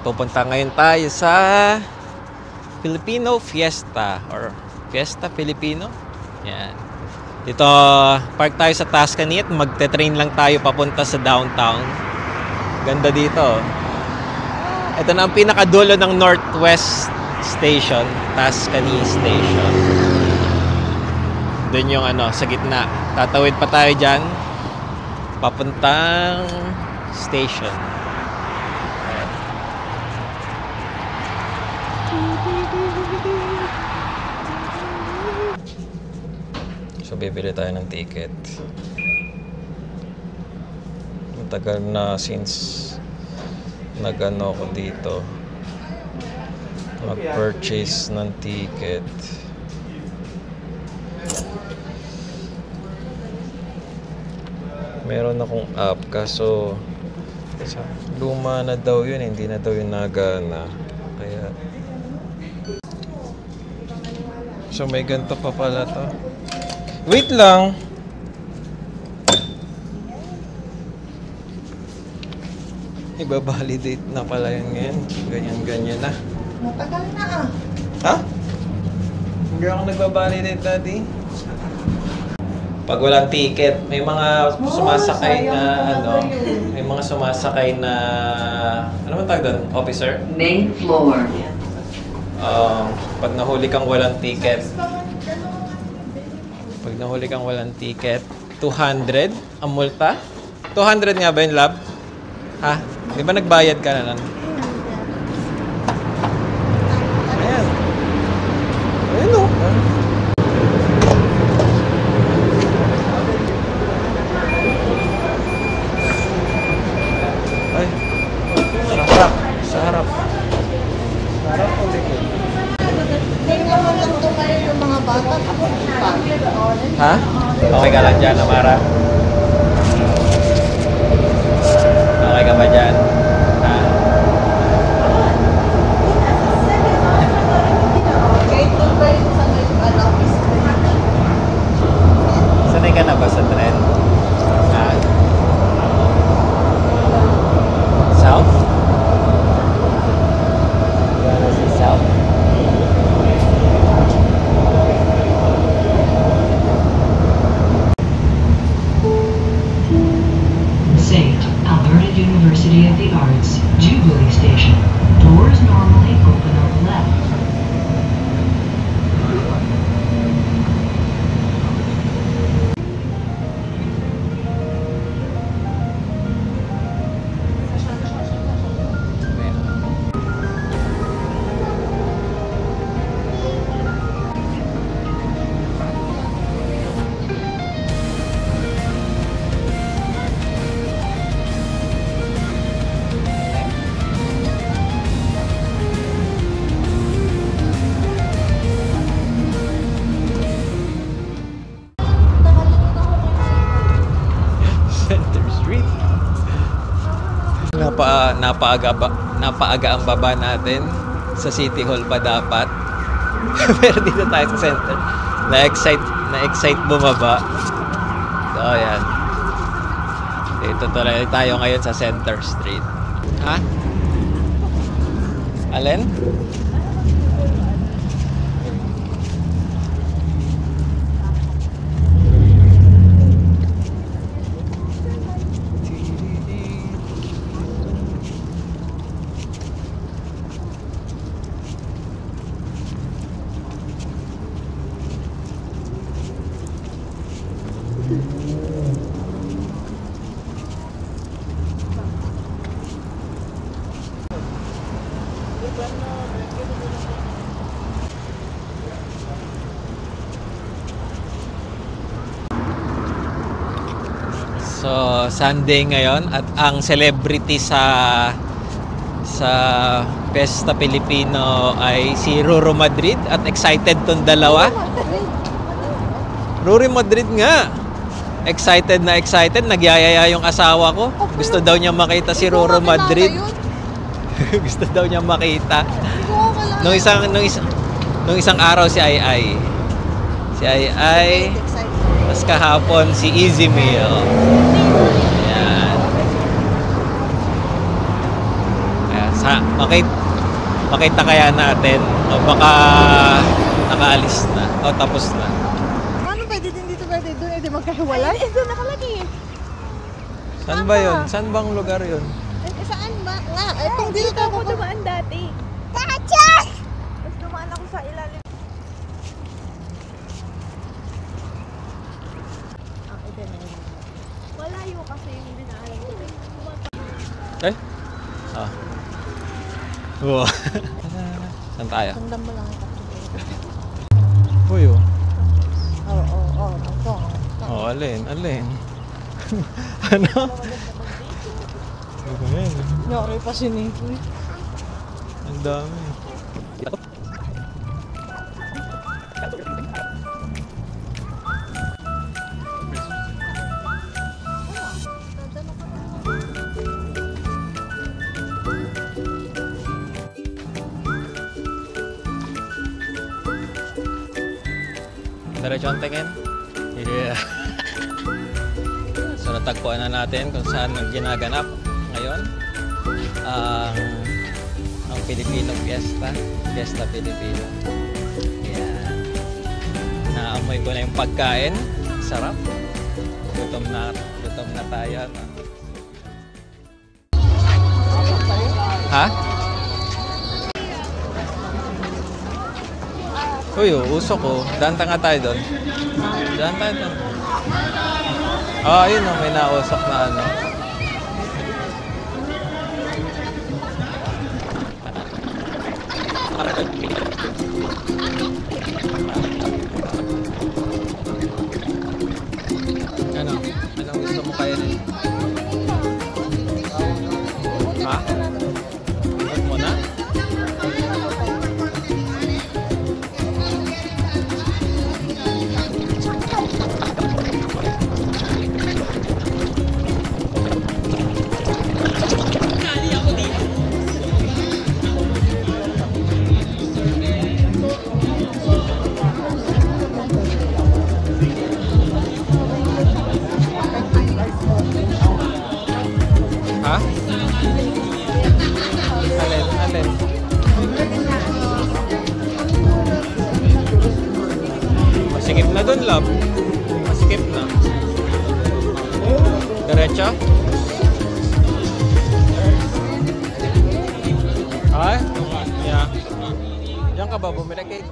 Pupunta ngayon tayo sa Filipino Fiesta or Fiesta Filipino. Yan. Dito, park tayo sa Tuscany at magte-train lang tayo papunta sa downtown. Ganda dito. Ito na ang pinakadulo ng Northwest Station, Tuscany Station. Doon yung sa gitna. Tatawid pa tayo dyan. Papuntang station. Ayan. So, bibili tayo ng ticket. Matagal na since nag-ano ko dito. Mag-purchase ng ticket. Meron akong app kaso luma na daw yun, hindi na daw yun nagana. Kaya so may ganito pa pala to. Wait lang. Iba-validate na pala yun ngayon. Ganyan-ganyan na. Matagal na ah. Ha? Hindi ako nagbabalidate dati. Pag walang ticket, may mga sumasakay na may mga sumasakay na ano man tawag doon? Officer? Main floor. Pag nahuli kang walang ticket, 200 ang multa? 200 nga ba yung lab? Ha? Di ba nagbayad ka na nun? Ayan. Ayan o. Ay. Sa harap. Sa harap. Sa harap o likod? Hindi naman lang ito kayo yung mga bata. Ha? Okay ka lang dyan, Amara? Okay ka ba dyan? Ha? Kahit doon ba yung sa may office? Sanay ka na ba sa tren? Ha? South? Gana si South? St. Alberta University of the Arts, Jubilee Station. Doors normally open on the left. Center Street. Napaaga ang baba natin. Sa City Hall pa dapat. Pero dito tayo sa center. Na-excite bumaba. So, ayan. Dito tuloy tayo ngayon sa Center Street. Ha? Alin? So, Sunday ngayon at ang celebrity sa Fiesta Filipino ay si Ruro Madrid at excited tong dalawa. Ruro Madrid nga. Excited na excited. Nagyayaya yung asawa ko. Gusto daw niya makita si Ruro Madrid. Gusto daw niya makita. Nung isang araw si Ai. Si Ai. Tapos kahapon si Easy Meal. Ayan. makita kaya natin o baka nakaalis na o tapos na. Paano pwede din dito pwede doon? Hindi magkahiwalay? Ay, doon nakalagay. Saan ba yun? Saan bang lugar yun? Saan ba? Nga, itong dito ako dumaan dati. Tapos dumaan ako sa ilalim. Ito na yun. Malayo kasi yung dinaalam ko. Eh? Ah. Wow. Saan tayo? Tandam mo lang ito. Uy, oh. Oo. Ito. Oh, alin? Ano? Ayan. Nyari pa si Nico. Ang dami. Diretso ang tingin? Yeah. So natagpuan na natin kung saan ginaganap ngayon ang Filipino Fiesta Filipino. Yan. Naamoy ko na yung pagkain. Sarap. Gutom na tayo. Ha? Uy, usok ko. Daan nga tayo doon. Daan tayo doon. Ayun may nausok na ano. Anong gusto mo kainin? Ha? Ikot mo na? Ha? Alin? Masikip na dun, love. Masikip na. Diretso? Ay? Yeah. Diyan ka ba bumili, Kate?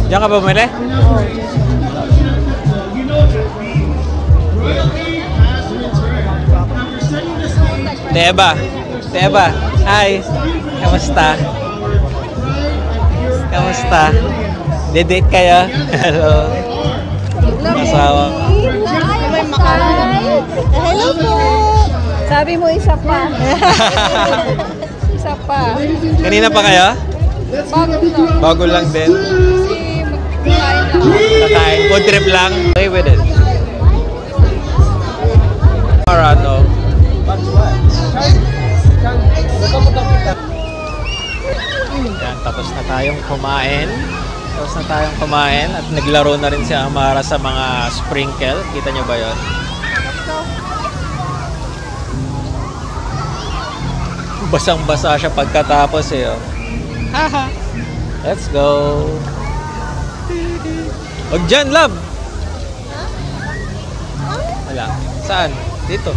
Diyan ka ba bumili? Teba. Hi. Kamusta? Date kayo? Hello. Asawa ka. May makain. Hello po. Sabi mo isa pa. Isa pa. Kanina pa kayo? Bago lang din. Kakain. Food trip lang. Play with it. Marano. Yan, tapos na tayong kumain. At naglaro na rin si Amara sa mga sprinkle. Kita nyo ba yun? Basang-basa siya pagkatapos eh. Oh. Haha. Let's go. Huwag dyan, love. Wala. Saan? Dito.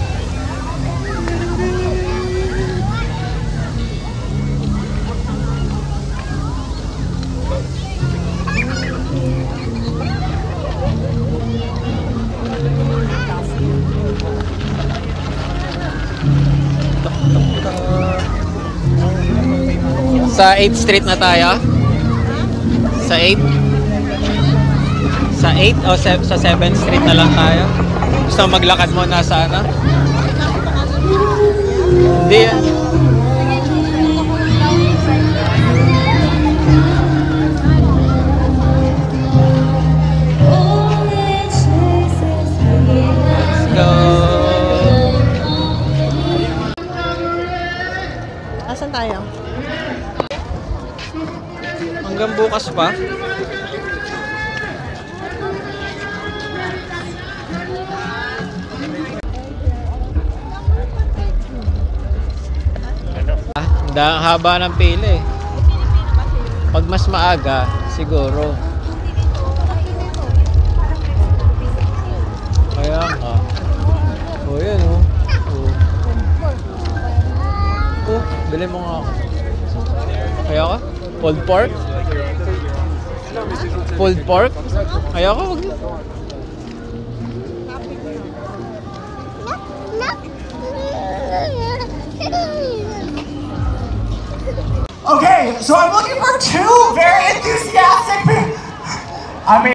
Sa 8th Street na tayo? Sa 8? Sa 8 o sa 7th Street na lang tayo? Gusto mo maglakad muna sa ano? Hindi yan. Let's go! Asan tayo? Hanggang bukas pa? haba ng pila eh. Pilipino kasi yun. Pag mas maaga, siguro. Hindi dito. Parang Filipino. Kaya nga. O, yan o. Oh, bili mo nga ako. Kaya ka? Pulled pork? Pulled pork? Kaya ka? Wag. Okay, so I'm looking for two very enthusiastic people. I mean,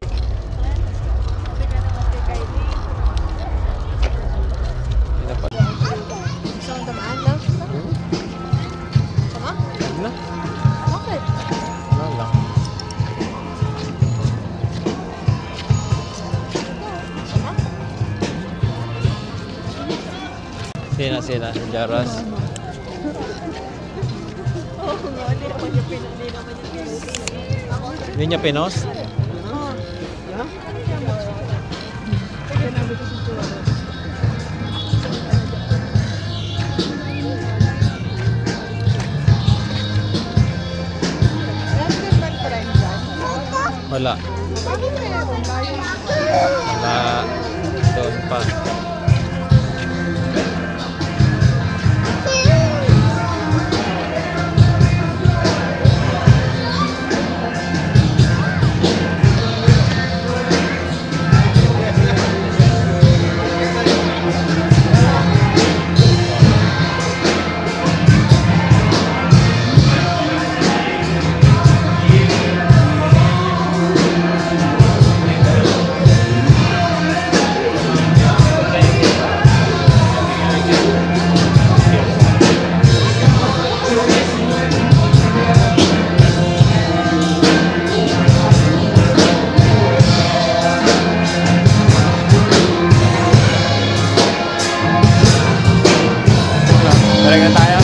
Hindi pa. Gusto mong dumaan, love? Sama? Huwag na. Bakit? Ano lang. Sama? Sina, Jaras. Oo nga, hindi naman niya Pilipino. Ako, Hindi niya pinos? Wala. Wala. Doon pa. Talaga tayo?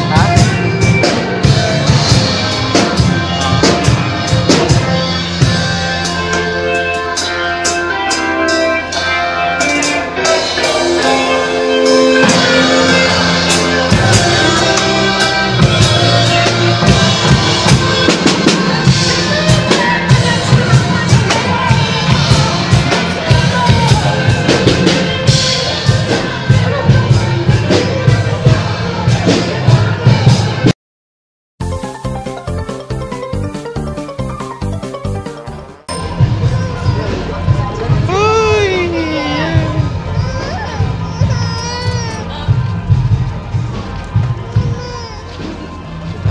Ha?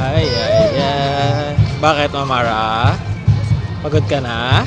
Ay, ay, ay. Bakit, Mamara? Pagod ka na?